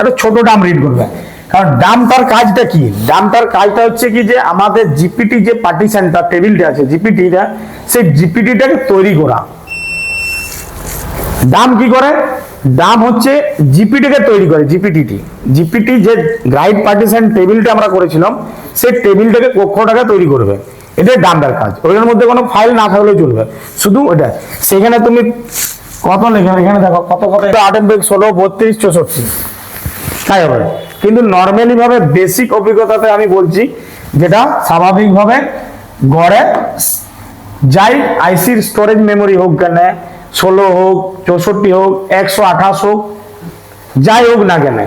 একটা ছোট ডাম রিড করবে। কারণ ডামটার কাজটা কি, ডামটার কাজটা হচ্ছে কি যে আমাদের জিপিটি যে পার্টিশনটা টেবিলটা আছে জিপিটিটা, সেই জিপিটিটাকে তৈরি করা। ডাম কি করে, ডাম হচ্ছে জিপিটিকে তৈরি করে। জিপিটি যে গাইড পার্টিশন টেবিলটা আমরা করেছিলাম, সেই টেবিলটাকে কক্ষটাকে তৈরি করবে, এটাই ডামটার কাজ। ওইটার মধ্যে কোনো ফাইল না থাকলেও চলবে, শুধু ওটা। সেখানে তুমি কত লেখা, এখানে দেখো কত কত 8 MB 16 32 64 তাই হবে। কিন্তু নর্মালি ভাবে বেসিক অভিজ্ঞতাতে আমি বলছি, যেটা স্বাভাবিকভাবে গড়ে যাই আইসির স্টোরেজ মেমোরি হোক কেন, 16 হোক 64 হোক 128 হোক, যাই হোক না কেন,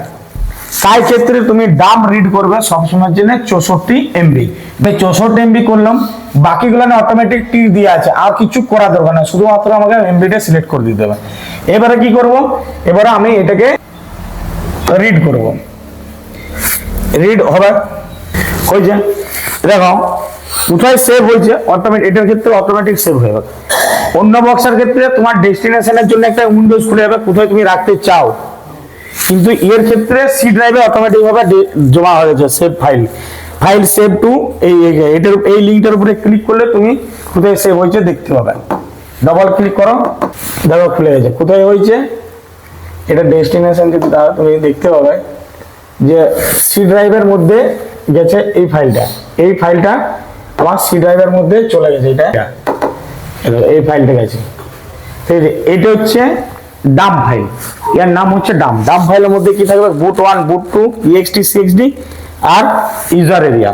তাই ক্ষেত্রে তুমি ডাম রিড করবে সবসময়ের জন্য 64 MB। 64 MB করলাম, বাকিগুলো না অটোমেটিক টি দিয়ে আছে, আর কিছু করা দরকার না, শুধুমাত্র আমাকে এমবিটা সিলেক্ট করে দিতে হবে। এবারে কি করব, এবারে আমি এটাকে রিড করব, রিড হবে। হয়েছে দেখো কোথায় সেভ হয়েছে, অটোমেটিক, এটার ক্ষেত্রে অটোমেটিক সেভ হয়ে যাবে। অন্য বক্সের ক্ষেত্রে তোমার ডেস্টিনেশনের জন্য একটা উইন্ডোজ খুলে যাবে কোথায় তুমি রাখতে চাও, কিন্তু এর ক্ষেত্রে সি ড্রাইভে অটোমেটিক ভাবে জমা হয়ে গেছে সেভ ফাইল সেভ টু এটার এই লিঙ্কটার উপরে ক্লিক করলে তুমি কোথায় সেভ হয়েছে দেখতে পাবে। ডবল ক্লিক করো, দেখো খুলে গেছে কোথায় হয়েছে, এটা ডেস্টিনেশন যদি দাও তুমি দেখতে পাবে যে সি ড্রাইভের মধ্যে গেছে এই ফাইলটা আমার সি ড্রাইভের মধ্যে চলে গেছে, এটা এই ফাইলটা গেছে। ঠিক আছে, এটা হচ্ছে ডাম ফাইল, এর নাম হচ্ছে ডাম। ডাম ফাইলের মধ্যে কি থাকবে, বুট 1 বুট 2 ext cxd আর ইউজার এরিয়া।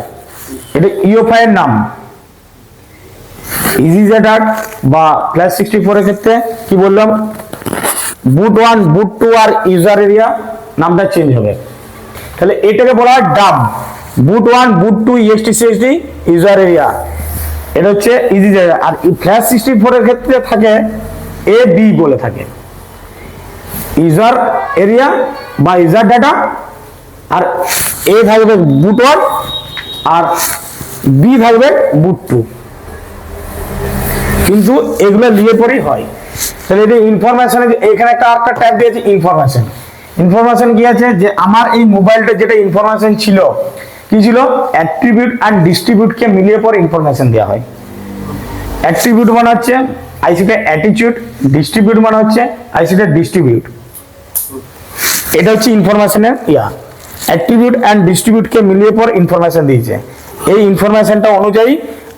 এটা ইউএফআই এর নাম। EasyJet বা ফ্ল্যাশ 64 এর ক্ষেত্রে কি বললাম, বুট 1 বুট 2 আর ইউজার এরিয়া নামটা চেঞ্জ হবে। তাহলে এটাকে বলা হয় ডাম। বুট 1 বুট 2 ext cxd ইউজার এরিয়া, এটা হচ্ছে EasyJet। আর ফ্ল্যাশ 64 এর ক্ষেত্রে থাকে AB বলে থাকে, ইউজার এরিয়া বা ইউজার ডাটা, আর এ থাকবে বুট 1 আর বি থাকবে বুট 2। কিন্তু এগুলো নিয়ে পরেই হয়। তাহলে এটা ইনফরমেশন, এখানে একটা ট্যাব দিয়েছে ইনফরমেশন। ইনফরমেশন কি আছে, যে আমার এই মোবাইলটা যেটা ইনফরমেশন ছিল, কি ছিল, অ্যাট্রিবিউট এন্ড ডিস্ট্রিবিউট কে মিলিয়ে পরে ইনফরমেশন দেওয়া হয়। অ্যাট্রিবিউট মানে হচ্ছে আইসিটা অ্যাটিটিউড, ডিস্ট্রিবিউট মানে হচ্ছে আইসিটা ডিস্ট্রিবিউট। এটা হচ্ছে ইনফরমেশনের অ্যাট্রিবিউট এন্ড ডিস্ট্রিবিউট কে মিলিয়ে পর ইনফরমেশন দিয়েছে। এই ইনফরমেশনটা অনুযায়ী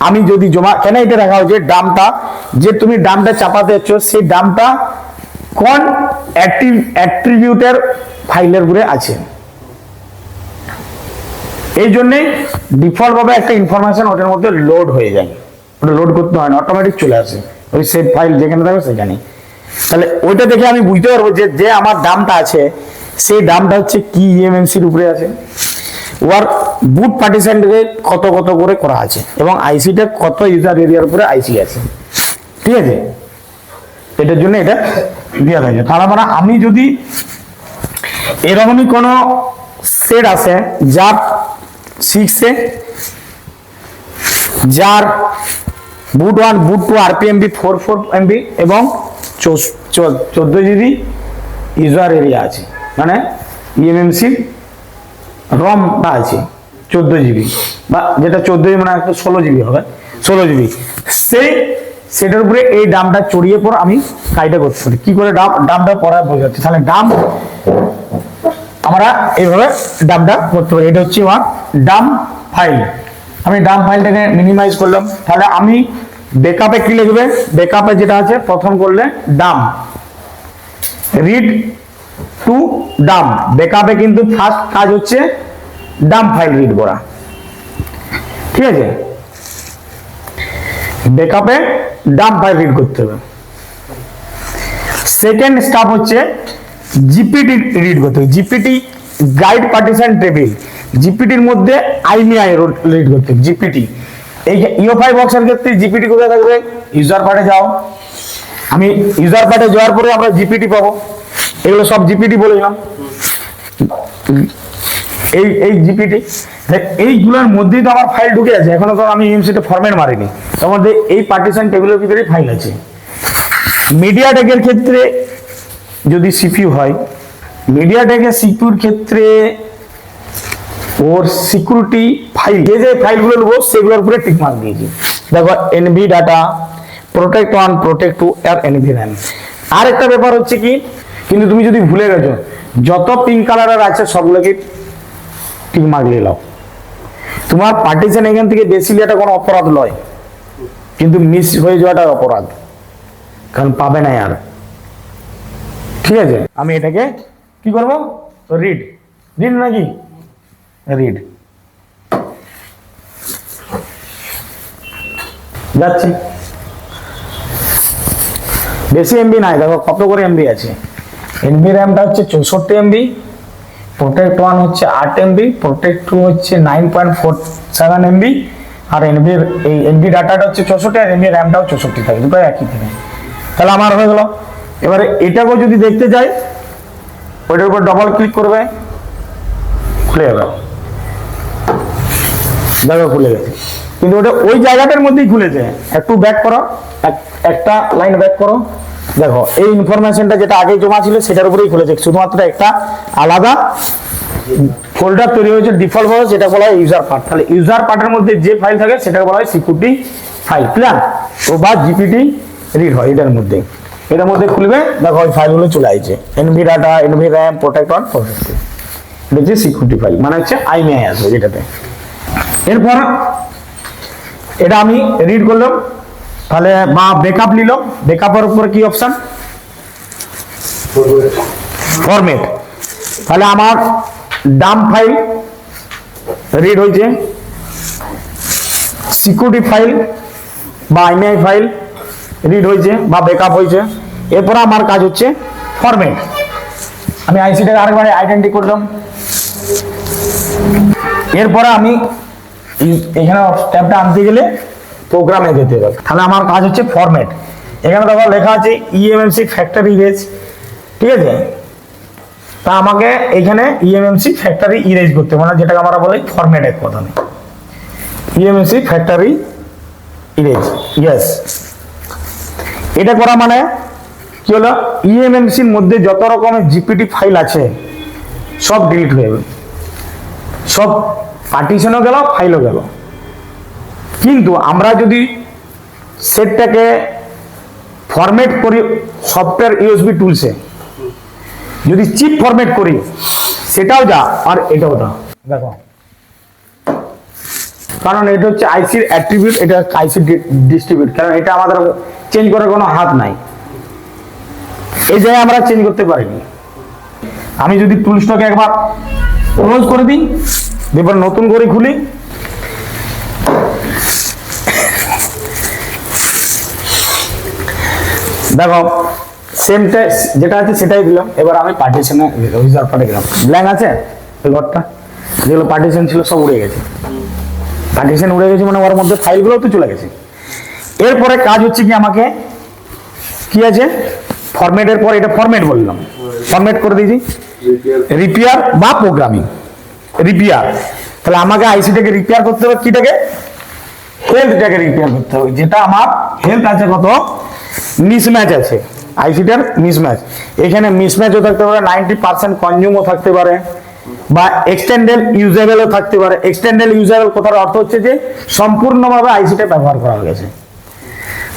আমি যদি জমা, কেন এটা রাখা হয়েছে, ডামটা যে তুমি ডামটা চাপাতে যাচ্ছ, সেই ডামটা কোন অ্যাট্রিবিউটের ফাইলের উপরে আছে, এই জন্যে ডিফল্ট ভাবে একটা ইনফরমেশন ওটার মধ্যে লোড হয়ে যায়, ওটা লোড করতে হয় না, অটোমেটিক চলে আসে ওই সেভ ফাইল যেখানে থাকবে সেখানে। তাহলে ওইটা দেখে আমি বুঝতে পারবো যে আমার দামটা আছে, সেই দামটা হচ্ছে কি ইএমএমসির উপরে আছে, ওর বুট পার্টিশনটাকে কত কত করে করা আছে, এবং আইসিটা কত ইউজার এরিয়ার উপরে আইসি আছে। ঠিক আছে, এটার জন্য এটা দেওয়া থাকে। তার মানে আমি যদি এরকমই কোনো সেট আছে যার 6 যার বুট 1 বুট 2 RPMB 44 MB এবং 14 GB ইউজার এরিয়া আছে, মানে ইএমএমসি রমটা আছে 14 GB, বা যেটা 14 GB মানে 16 GB হবে, 16 GB, সেটার উপরে এই দামটা চড়িয়ে পর আমি কাজটা করতে পারি। কি করে দামটা পড়া বোঝাচ্ছি, তাহলে দাম আমরা এইভাবে দামটা করতে পারি। এটা হচ্ছে আমার ডাম ফাইল। আমি ডাম ফাইলটাকে মিনিমাইজ করলাম। তাহলে আমি ব্যাকআপে কি লিখবে, ব্যাকআপে যেটা আছে প্রথম করলে ডাম রিড টু ডাম। ব্যাকআপে কিন্তু ফার্স্ট কাজ হচ্ছে ডাম ফাইল রিড করা। ঠিক আছে, ব্যাকআপে ডাম ফাইল রিড করতে হবে। সেকেন্ড স্টেপ হচ্ছে জিপিটি রিড করতে হবে। জিপিটি গাইড পার্টিশন টেবিল, জিপিটির মধ্যে আইমিআই রিড করতে হবে। জিপিটি এই ইউএফআই বক্সের ক্ষেত্রে জিপিটি কোথায় থাকবে, ইউজার পার্টে যাও, আমি ইউজার পার্টে যাওয়ার পরে আমরা জিপিটি পাবো, এগুলো সব জিপিটি বলেছিলাম। এই জিপিটি এইগুলোর মধ্যেই তো আমার ফাইল ঢুকে আছে, এখনো তো আমি ইএমসিতে ফরম্যাট মারিনি, তার মধ্যে এই পার্টিশন টেবিলের ভিতরে ফাইল আছে। মিডিয়াটেকের ক্ষেত্রে যদি সিপিইউ হয় মিডিয়াটেকের সিকিউর ক্ষেত্রে ওর সিকিউরিটি ফাইল যে ফাইলগুলো নেবো সেগুলোর উপরে টিক মার্ক দিয়েছি। দেখো এনভি ডাটা, প্রোটেক্ট 1, প্রোটেক্ট 2 আর এনভি র্যাম। আর একটা ব্যাপার হচ্ছে কি, কিন্তু তুমি যদি ভুলে গেছো, যত পিঙ্ক কালারের আছে সবগুলোকে টিক মার্ক দিয়ে নাও। তোমার পার্টিশন এখান থেকে বেশি এটা কোনো অপরাধ নয়, কিন্তু মিস হয়ে যাওয়াটা অপরাধ, কারণ পাবে না আর। ঠিক আছে, আমি এটাকে কি করবো, রিড নাকি রিড যাচ্ছি। বেশি এমবি নাই, দেখো কত করে এমবি আছে। এনবি র্যামটা হচ্ছে 64 এমবি, প্রোটেক্ট 1 হচ্ছে 8 এমবি, প্রোটেক্ট 2 হচ্ছে 9.47 এমবি, আর এনবির এই এনবি ডাটাটা হচ্ছে 64 আর এনবি র্যামটাও 64 থাকে, দুটো একই থাকে। তাহলে আমার হয়ে গেল। এবারে এটাকেও যদি দেখতে যাই, ওইটার উপর ডবল ক্লিক করবে, খুলে যাবে। দেখো খুলে গেছে, কিন্তু ওটা ওই জায়গাটার মধ্যেই খুলেছে। একটু ব্যাক করো, একটা লাইন ব্যাক করো, দেখো এই ইনফরমেশনটা যেটা আগে জমা ছিল সেটার উপরেই খুলেছে, শুধুমাত্র একটা আলাদা ফোল্ডার তৈরি হয়েছে ডিফল্ট ভাবে, যেটা বলা হয় ইউজার পার্ট। তাহলে ইউজার পার্টের মধ্যে যে ফাইল থাকে সেটাকে বলা হয় সিকিউরিটি ফাইল, ক্লিয়ার? ও বা জিপিটি রিড হয় এটার মধ্যে খুলবে, দেখো ওই ফাইলগুলো চলে আসছে, NV data, NV RAM, protect 1, protect 2, এটা হচ্ছে সিকিউরিটি ফাইল, মানে হচ্ছে আইএমআই আসবে যেটাতে। এরপর এটা আমি রিড করলাম, তাহলে বা ব্যাকআপ নিলাম, ব্যাকআপের উপর কি অপশন, ফরম্যাট। তাহলে আমার ডাম্প ফাইল রিড হয়েছে, সিকিউরিটি ফাইল বা আইএমআই ফাইল রিড হয়েছে বা ব্যাকআপ হয়েছে। এরপর আমার কাজ হচ্ছে ফরম্যাট। আমি আইসিটাকে আরেকবার আইডেন্টি করলাম, এরপরে আমি এখানে ট্যাবটা আনতে গেলে প্রোগ্রামে যেতে হবে। তাহলে আমার কাজ হচ্ছে ফরম্যাট। এখানে দেখো লেখা আছে ইএমএমসি ফ্যাক্টরি ইরেজ, ঠিক আছে? তা আমাকে এখানে ইএমএমসি ফ্যাক্টরি ইরেজ করতে, মানে যেটাকে আমরা বলি ফরম্যাট এক কথা নেই, ইএমএমসি ফ্যাক্টরি ইরেজ। ইয়েস, এটা করা মানে কি হলো, ইএমএমসির মধ্যে যত রকমের জিপিটি ফাইল আছে সব ডিলিট হয়ে যাবে, সব পার্টিশনও গেল, ফাইলও গেল। কিন্তু আমরা যদি সেটটাকে ফরম্যাট করি সফটওয়্যার ইউএসবি টুলসে, যদি চিপ ফরম্যাট করি সেটাও যা আর এটাও যা। দেখো, কারণ এটা হচ্ছে আইসির অ্যাট্রিবিউট, এটা আইসি ডিস্ট্রিবিউট, কারণ এটা আমাদের চেঞ্জ করার কোনো হাত নাই, এই জায়গায় আমরা চেঞ্জ করতে পারিনি। আমি যদি টুলসটাকে একবার ক্লোজ করে দিই, এবার নতুন করে খুলি, দেখো সেমটা যেটা আছে সেটাই দিলাম। এবার আমি পার্টিশনে ইউজার পার্টে গেলাম, ব্ল্যাঙ্ক আছে এই ঘরটা, যেগুলো পার্টিশন ছিল সব উড়ে গেছে। পার্টিশন উড়ে গেছে মানে ওর মধ্যে ফাইলগুলো তো চলে গেছে। এরপরে কাজ হচ্ছে কি, আমাকে কি আছে ফরম্যাটের পর এটা ফরম্যাট বললাম, ফরম্যাট করে দিয়েছি, রিপেয়ার বা প্রোগ্রামিং। রিপেয়ার, তাহলে আমাকে আইসিটাকে রিপেয়ার করতে হবে, কিটাকে, হেলথটাকে রিপেয়ার করতে হবে, যেটা আমার হেলথ আছে কত, মিসম্যাচ আছে, আইসিটার মিসম্যাচ। এখানে মিসম্যাচও থাকতে পারে, 90% কনজিউমও থাকতে পারে, বা এক্সটেন্ডেড ইউজেবলও থাকতে পারে। এক্সটেন্ডেড ইউজেবল কথার অর্থ হচ্ছে যে সম্পূর্ণভাবে আইসিটা ব্যবহার করা হয়েছে,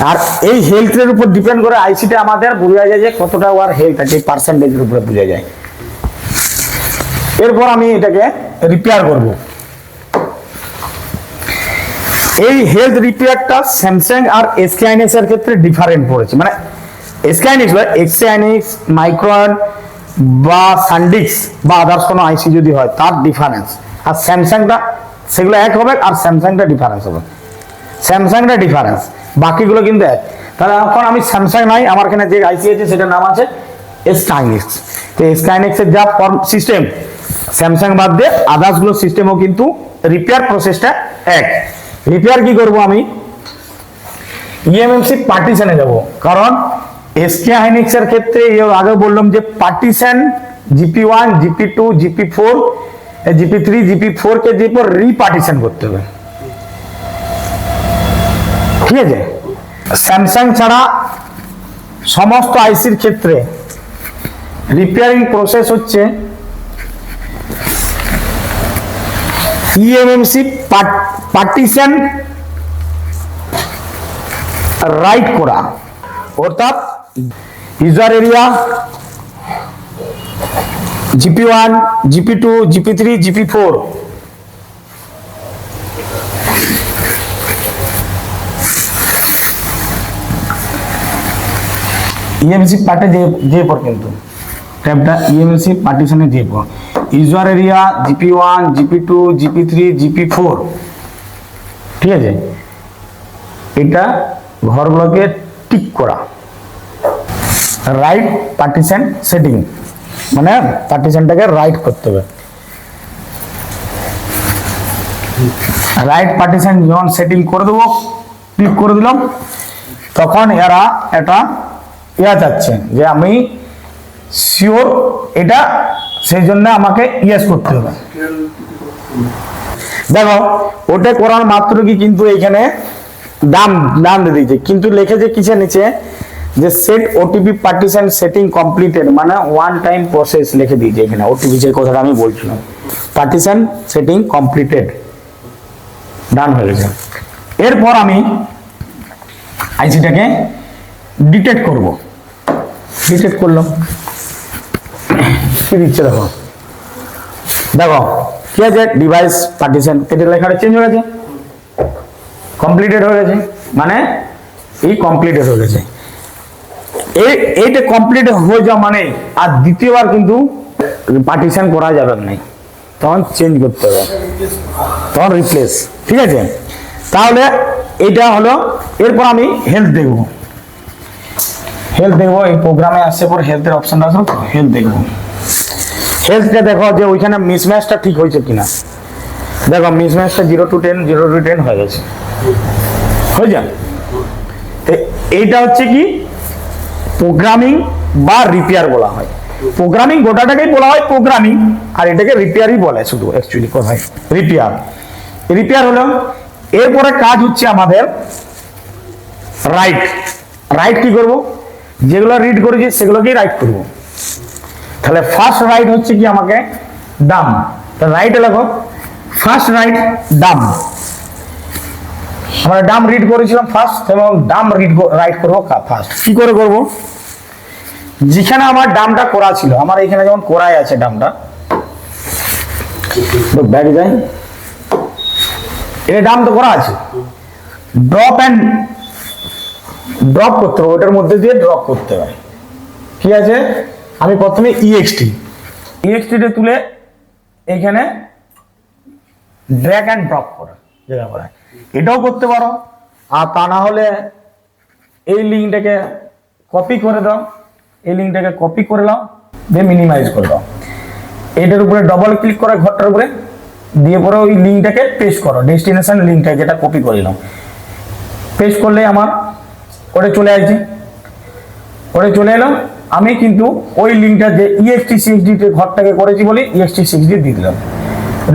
আর এই হেলথের উপর ডিপেন্ড করে আইসিটা আমাদের বোঝা যায় যে কতটা ওর হেলথ আছে, পার্সেন্টেজের উপরে বোঝা যায়। এরপর আমি এটাকে রিপেয়ার করব। এই হেলথ রিপেয়ারটা স্যামসাং আর এসকে আইনিক্স এর ক্ষেত্রে ডিফারেন্ট পড়েছে, মানে এসকে আইনিক্স বা এক্সে আইনিক্স, মাইক্রন বা সানডিক্স বা আদার্স কোনো আইসি যদি হয় তার ডিফারেন্স, আর স্যামসাংটা সেগুলো এক হবে, আর স্যামসাংটা ডিফারেন্স হবে, স্যামসাংটা ডিফারেন্স, বাকিগুলো কিন্তু এক। তাহলে এখন আমি স্যামসাং নাই, আমার এখানে যে আইসি আছে সেটার নাম আছে এসকে আইনিক্স। তো এসকে আইনিক্সের যা সিস্টেম, স্যামসাং বাদ দিয়ে আদার্স গুলো সিস্টেমও কিন্তু রিপেয়ার প্রসেসটা এক। রিপেয়ার কি করব, আমি ইএমএমসি পার্টিশনে যাব, কারণ এসকে হাইনিক্স এর ক্ষেত্রে আগে বললাম যে পার্টিশন জিপি1, জিপি2, জিপি4, জিপি3, জিপি4 কে জিপি রিপার্টিশন করতে হবে, ঠিক আছে? স্যামসাং ছাড়া সমস্ত আইসির ক্ষেত্রে রিপেয়ারিং প্রসেস হচ্ছে ইএমএমসি পার্টিশন রাইট করা, অর্থাৎ user area GP1, GP2, GP3, GP4 EMC পার্টে যে পর কিন্তু ট্যাবটা ইএমসি পার্টিশনে যে পর user area GP1, GP2, GP3, GP4, ঠিক আছে। এটা ঘরগুলোকে টিক করা। রাইট পার্টিশন সেটিং মানে পার্টিশনটাকে রাইট করতে হবে। রাইট পার্টিশন যখন সেটিং করে দেবো, ক্লিক করে দিলাম, তখন এরা এটা চাচ্ছে যে আমি শিওর এটা, সেই জন্য আমাকে ইয়েস করতে হবে। দেখো ওটা করার মাত্র কি কিন্তু এখানে দাম দিয়ে দিয়েছে, কিন্তু লিখেছে কিসের নিচে যে set OTP partition setting completed, মানে ওয়ান টাইম প্রসেস লিখে দিয়েছে এখানে। ওটিপি যে কথাটা আমি বলছিলাম, পার্টিশন সেটিং কমপ্লিটেড, ডান হয়ে গেছে। এরপর আমি আইসিটাকে ডিটেক্ট করব। ডিটেক্ট করলাম, কি দিচ্ছে দেখো, দেখো কি আছে, ডিভাইস পার্টিশন, এটা লেখাটা চেঞ্জ হয়ে গেছে, কমপ্লিটেড হয়ে গেছে, মানে এই কমপ্লিটেড হয়ে গেছে। এইটা কমপ্লিট হয়ে যাওয়া মানে আর দ্বিতীয়বার কিন্তু পার্টিশন করা যাবে না, তখন চেঞ্জ করতে হবে, তখন রিপ্লেস, ঠিক আছে। তাহলে এটা হলো। এরপর আমি হেলথ দেখবো, এই প্রোগ্রামে আসছে পর হেলথের অপশনটা আসলো, হেলথ দেখবো। হেলথটা দেখো যে ওইখানে মিসম্যাচটা ঠিক হয়েছে কিনা। দেখো মিসম্যাচটা 0 to 10 0 to 10 হয়ে গেছে, হয়ে যায়। এইটা হচ্ছে কি প্রোগ্রামিং বা রিপেয়ার বলা হয়। প্রোগ্রামিং গোটাটাকেই বলা হয় প্রোগ্রামিং, আর এটাকে রিপেয়ারই বলে শুধু, অ্যাকচুয়ালি কথায় রিপেয়ার হলো। এরপরে কাজ হচ্ছে আমাদের রাইট কি করব, যেগুলো রিড করেছি সেগুলোকেই রাইট করব। তাহলে ফার্স্ট রাইট হচ্ছে কি আমাকে দাম, তাহলে রাইটে লেখো ফার্স্ট রাইট দাম। আমরা দাম রিড করেছিলাম ফার্স্ট, এবং দাম রাইট করবো ফার্স্ট। কি করে করব, যেখানে আমার দামটা করা ছিল, আমার এখানে যেমন করাই আছে দামটা, ব্যাক যাই, এর দাম তো করা আছে, ড্রপ করতে হবে, ওটার মধ্যে দিয়ে ড্রপ করতে হয়। কি আছে, আমি প্রথমে ইএক্সটি তুলে এখানে ড্র্যাগ অ্যান্ড ড্রপ করা, যেটা করা এটাও করতে পারো। আর তা না হলে এই লিঙ্কটাকে কপি করে দাও, দিয়ে মিনিমাইজ করে দাও। এটার উপরে ডবল ক্লিক করে ঘরটার উপরে দিয়ে পরে ওই লিঙ্কটাকে পেস্ট করো, ডেস্টিনেশন লিঙ্কটা যেটা কপি করিলাম, পেস্ট করলে আমার ওটা চলে আসছে, এলো। আমি কিন্তু ওই লিঙ্কটা যে ext60 ঘরটাকে করেছি বলে ext60 দিয়ে দিলাম,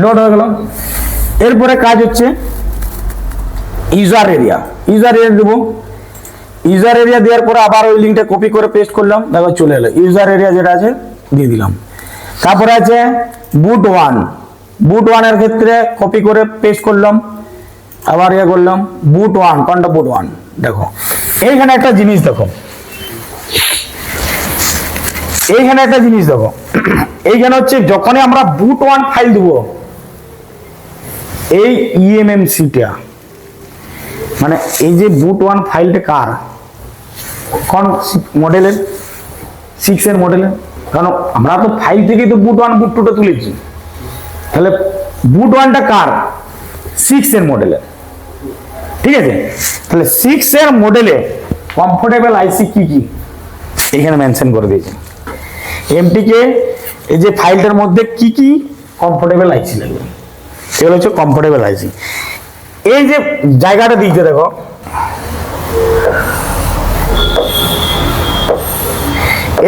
লোড হয়ে গেল। এরপরে কাজ হচ্ছে ইউজার এরিয়া দেবো। ইউজার এরিয়া দেওয়ার পরে আবার ওই লিঙ্কটা কপি করে পেস্ট করলাম, দেখো চলে এলো। ইউজার এরিয়া যেটা আছে দিয়ে দিলাম। তারপরে আছে বুট ওয়ান এর ক্ষেত্রে কপি করে পেস্ট করলাম, আবার করলাম বুট ওয়ান। দেখো এইখানে একটা জিনিস দেখো, এইখানে হচ্ছে যখনই আমরা বুট ওয়ান ফাইল দেবো, এই ইএমএমসিটা মানে এই যে বুট ওয়ান ফাইলটা কার, কোন মডেলের, 6 এর মডেলের, কারণ আমরা তো ফাইল থেকে তো বুট ওয়ান বুট টুটা তুলেছি। তাহলে বুট ওয়ানটা কার, 6 এর মডেলের, ঠিক আছে। তাহলে 6 এর মডেলে কমফোর্টেবল আইসি কি এখানে মেনশন করে দিয়েছে। এমটিকে এই যে ফাইলটার মধ্যে কি কমফোর্টেবল আইসি লাগবে, এগুলো হচ্ছে কমফোর্টেবল আইসি। এই যে জায়গাটা দিয়েছে দেখো,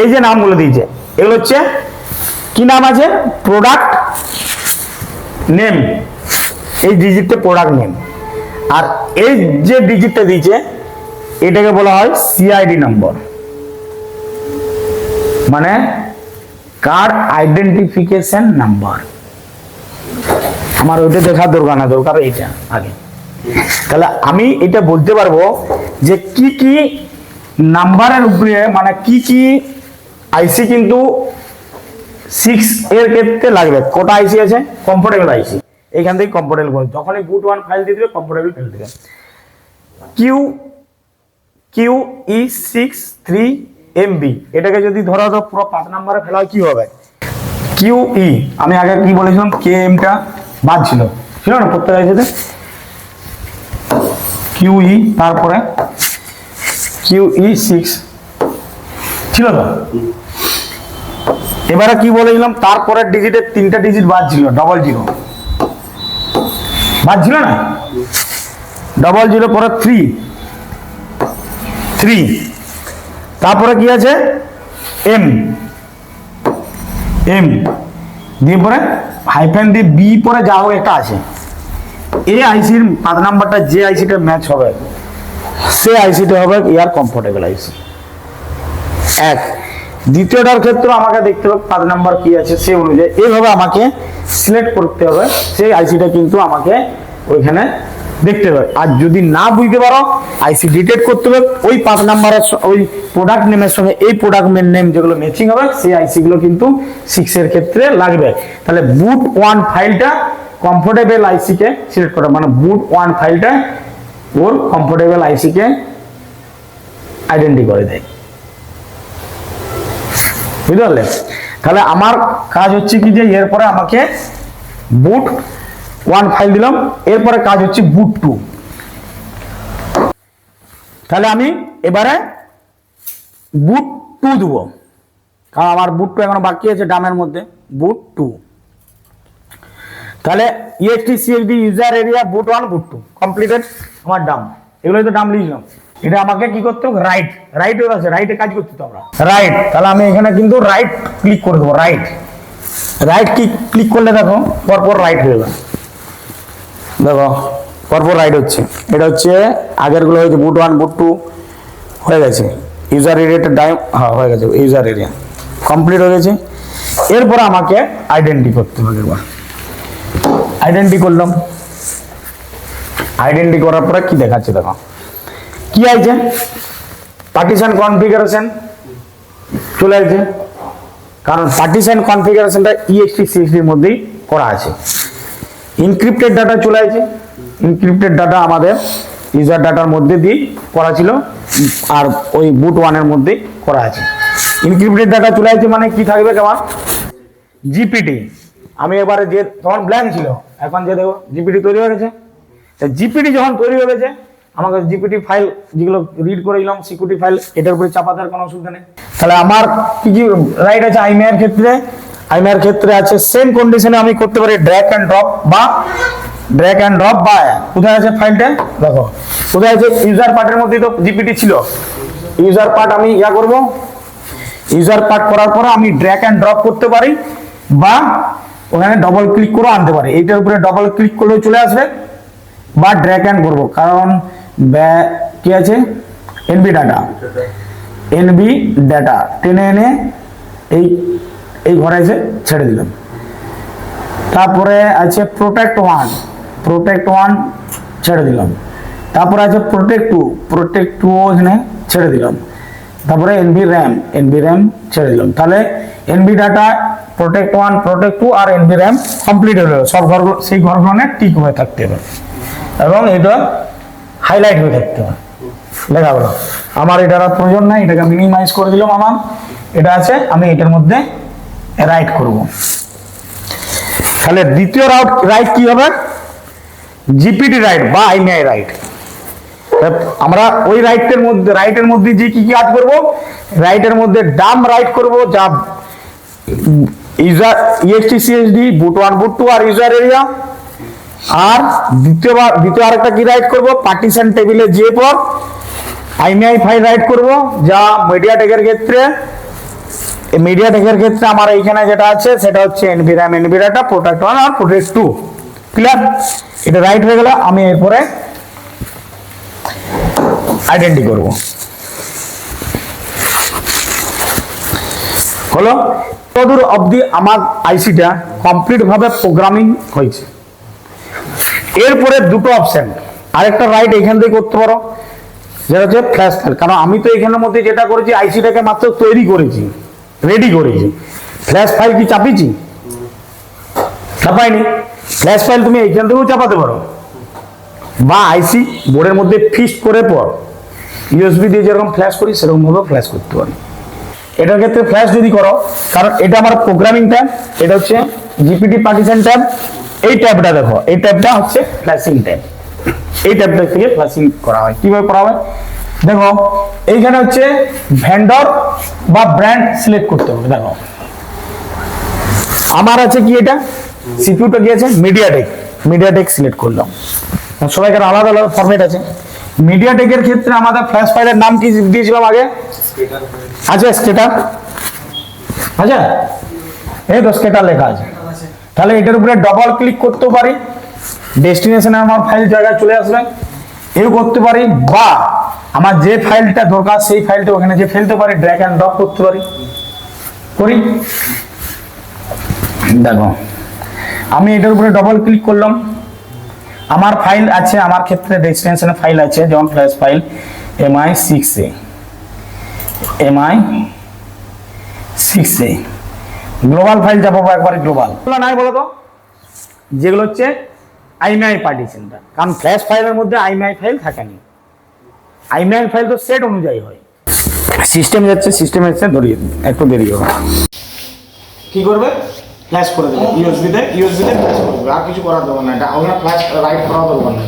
এই যে নামগুলো দিয়েছে, এগুলো হচ্ছে কি নাম আছে, প্রোডাক্ট নেম, এই ডিজিটটা প্রোডাক্ট নেম। আর এই যে ডিজিটটা দিয়েছে এটাকে বলা হয় সিআইডি নম্বর, মানে কার্ড আইডেন্টিফিকেশন নাম্বার, আমার ওইটা দেখা দরকার না, দরকার এইটা আগে। তাহলে আমি এটা বলতে পারবো যে কি কি নাম্বারের উপরে মানে কি কি আইসি কিন্তু 6 এর ক্ষেত্রে লাগবে। কটা আইসি আছে? কমফোর্টেবল আইসি, এখান থেকে কমফোর্টেবল যখনই বুট 1 ফাইল দিয়ে দিবে কমফোর্টেবল ফাইল দিবে। QE63MB, এটাকে যদি ধরো তো পুরো 5 নম্বরে ফেলা হয় কি হবে? QE, আমি আগে কি বলেছিলাম, KM টা বাদ ছিল না প্রত্যেক আইসিতে? QE তারপরে QE6 ছিল তো। এবারে কি বলেছিলাম, তারপরের ডিজিটের 3টা ডিজিট বাদ ছিল, 00 বাদ ছিল না, 00 পরে 3 তারপরে কি আছে M দিয়ে পরে হাইফেন দিয়ে বি পরে যা হোক একটা আছে। এই আইসির 5 নাম্বারটা যে আইসিটা ম্যাচ হবে সে আইসিটা হবে ইয়ার কমফোর্টেবল আইসি। এক দ্বিতীয়টার ক্ষেত্রে আমাকে দেখতে হবে 5 নাম্বার কি আছে সেই অনুযায়ী এইভাবে আমাকে সিলেক্ট করতে হবে, সেই আইসিটা কিন্তু আমাকে ওইখানে দেখতে হবে। আর যদি না বুঝতে পারো আইসি ডিটেক্ট করতে হবে, ওই 5 নাম্বারের ওই প্রোডাক্ট নেমের সঙ্গে এই প্রোডাক্ট নেম যেগুলো ম্যাচিং হবে সেই আইসি গুলো কিন্তু 6 এর ক্ষেত্রে লাগবে। তাহলে বুট 1 ফাইলটা কমফোর্টেবল আইসি কে সিলেক্ট করা, মানে বুট 1 ফাইলটা ওর কমফোর্টেবল আইসি কে আইডেন্টি করে দেয়, বুঝতে পারলে? তাহলে আমার কাজ হচ্ছে কি যে এরপরে আমাকে বুট 1 ফাইল দিলাম, এরপরে কাজ হচ্ছে বুট 2। তাহলে আমি এবারে বুট 2 দেব, কারণ আমার বুট 2 এখনো বাকি আছে ডামের মধ্যে, বুট 2। তাহলে EXTCHD ইউজার এরিয়া বুট 1 বুট 2 কমপ্লিটেড আমার ডাম। এগুলোই তো ডাম লিখলাম। এটা আমাকে কি করতে হবে? রাইট হয়ে আছে, রাইটে কাজ করতে তো আমরা রাইট। তাহলে আমি এখানে কিন্তু রাইট ক্লিক করে দেবো, রাইট ক্লিক করলে দেখো পরপর রাইট হয়ে যাবে, দেখো পরপর রাইট হচ্ছে। এটা হচ্ছে আগের গুলো হয়েছে বুট 1 বুট 2 হয়ে গেছে। ইউজার এরিয়াটা হ্যাঁ হয়ে গেছে, ইউজার এরিয়া কমপ্লিট হয়ে গেছে। এরপর আমাকে আইডেন্টি করতে হবে। এবার আইডেন্টি করলাম, আইডেন্টি করার পরে কি দেখাচ্ছে দেখো কি আছে, পার্টিশন কনফিগারেশন চলে আসছে, কারণ পার্টিশন কনফিগারেশনটা EXTCHD এর মধ্যেই করা আছে। ইনক্রিপ্টেড ডাটা চলে আসছে, ইনক্রিপ্টেড ডাটা আমাদের ইউজার ডাটার মধ্যে দিয়ে করা ছিল, আর ওই বুট 1 এর মধ্যে করা আছে। ইনক্রিপ্টেড ডাটা চলে আসছে মানে কি থাকবে কেমন? জিপিটি। আমি এবারে যে তখন ব্ল্যাঙ্ক ছিল, এখন যে দেখো জিপিটি তৈরি হয়ে গেছে। জিপিটি যখন তৈরি হয়ে গেছে আমাকে জিপিটি ফাইল যেগুলো রিড করে দিলাম সিকিউরিটি ফাইল, এটার উপরে চাপা দেওয়ার কোনো অসুবিধা নেই। তাহলে আমার কি কি রাইট আছে? আইমের ক্ষেত্রে আছে সেম কন্ডিশনে আমি করতে পারি ড্র্যাগ অ্যান্ড ড্রপ বা কোথায় আছে ফাইলটা দেখো, কোথায় আছে? ইউজার পার্টের মধ্যে তো জিপিটি ছিল, ইউজার পার্ট আমি করব, ইউজার পার্ট করার পরে আমি ড্র্যাগ অ্যান্ড ড্রপ করতে পারি বা ওখানে ডবল ক্লিক করে আনতে পারি। এইটার উপরে ডবল ক্লিক করলে চলে আসবে, বা ড্র্যাগ অ্যান্ড করবো, কারণ কি আছে এনবি ডাটা টেনে এনে এই ঘরে এসে ছেড়ে দিলাম। তারপরে আছে প্রোটেক্ট ওয়ান ছেড়ে দিলাম। তারপরে আছে প্রোটেক্ট টু এখানে ছেড়ে দিলাম। তারপরে এনবি র্যাম ছেড়ে দিলাম। তাহলে এনবি ডাটা, প্রোটেক্ট 1, প্রোটেক্ট 2 আর এনবি র্যাম কমপ্লিট হলো। সব ঘরগুলো সেই ঘরগুলো টিক হয়ে থাকতে হবে এবং এটা হাইলাইট হয়ে থাকতে হবে, লেখা হলো। আমার এটার প্রয়োজন নাই, এটাকে মিনিমাইজ করে দিলাম। আমার এটা আছে, আমি এটার মধ্যে রাইট করব। তাহলে দ্বিতীয় রাইট কি হবে? জিপিটি রাইট বা আইমিআই রাইট। আমরা ওই রাইটের মধ্যে যে কি কাজ করব, রাইটের মধ্যে ডাম রাইট করব, যা ইউজার EXTCHD বুট 1 বুট 2 আর ইউজার এরিয়া। আর দ্বিতীয় আরেকটা কি রাইট করব? পার্টিশন টেবিলে যে পর আইমিআই ফাইল রাইট করব, যা মিডিয়াটেকের ক্ষেত্রে আমার এইখানে যেটা আছে সেটা হচ্ছে NV RAM, NV data, protect 1 আর প্রোটেক্ট 2। ক্লিয়ার? এটা রাইট হয়ে গেল। আমি এরপরে আইডেন্টি করব। হলো? কতদূর অবধি আমার আইসিটা কমপ্লিট ভাবে প্রোগ্রামিং হয়েছে। এরপরে দুটো অপশন, আরেকটা রাইট এখান থেকে করতে পারো, যেটা হচ্ছে ফ্ল্যাশ ফাইল। কারণ আমি তো এখানের মধ্যে যেটা করেছি আইসিটাকে মাত্র তৈরি করেছি, রেডি করেছি। ফ্ল্যাশ ফাইল কি চাপিয়েছি? চাপাইনি। ফ্ল্যাশ ফাইল তুমি এইখান থেকেও চাপাতে পারো, বা আইসি বোর্ডের মধ্যে ফিক্সড করে পর ইউএসবি দিয়ে যেরকম ফ্ল্যাশ করি সেরকম ভাবে ফ্ল্যাশ করতে পারি। এটার ক্ষেত্রে ফ্ল্যাশ যদি করো, কারণ এটা আমার প্রোগ্রামিং ট্যাব, এটা হচ্ছে জিপিটি পার্টিশন ট্যাব। এই ট্যাবটা দেখো, এই ট্যাবটা হচ্ছে ফ্ল্যাশিং ট্যাব। এই ট্যাবটা থেকে ফ্ল্যাশিং করা হয়। কিভাবে করা হয় দেখো, এইখানে হচ্ছে ভেন্ডর বা ব্র্যান্ড সিলেক্ট করতে হবে। দেখো আমার আছে কি, এটা সিপিইউটা কি আছে, মিডিয়াটেক। মিডিয়াটেক সিলেক্ট করলাম। সবাইকার আলাদা আলাদা ফরম্যাট আছে। মিডিয়াটেকের ক্ষেত্রে আমাদের ফ্ল্যাশ ফাইলের নাম কি দিয়েছিলাম আগে? আচ্ছা স্কেটার। আচ্ছা এই তো স্কেটার লেখা আছে। তাহলে এটার উপরে ডবল ক্লিক করতে পারি, ডেস্টিনেশনে আমার ফাইল জায়গায় চলে আসবে। এও করতে পারি, বা আমার যে ফাইলটা দরকার সেই ফাইলটা ওখানে যে ফেলতে পারি, ড্র্যাগ অ্যান্ড ড্রপ করতে পারি। করি, দেখো আমি এটার উপরে ডবল ক্লিক করলাম। আমার ফাইল আছে, আমার ক্ষেত্রে ডেস্টিনেশনে ফাইল আছে, যেমন flash file MI6A। MI6A global file যাবো একবারে, গ্লোবাল নাই বলো তো, যেগুলো হচ্ছে আইএমআই পার্টিশনটা। কারণ ফ্ল্যাশ ফাইলের মধ্যে আইএমআই ফাইল থাকেনি। আইএমআই ফাইল তো সেট অনুযায়ী হয়। সিস্টেম যাচ্ছে, সিস্টেম যাচ্ছে, ধরিয়ে একটু দেরি হবে। কি করবে, ফ্ল্যাশ করে দেবে ইউএসবি তে ফ্ল্যাশ করে দেবে, আর কিছু করার দরকার না। এটা আমরা ফ্ল্যাশ রাইট করার দরকার নেই।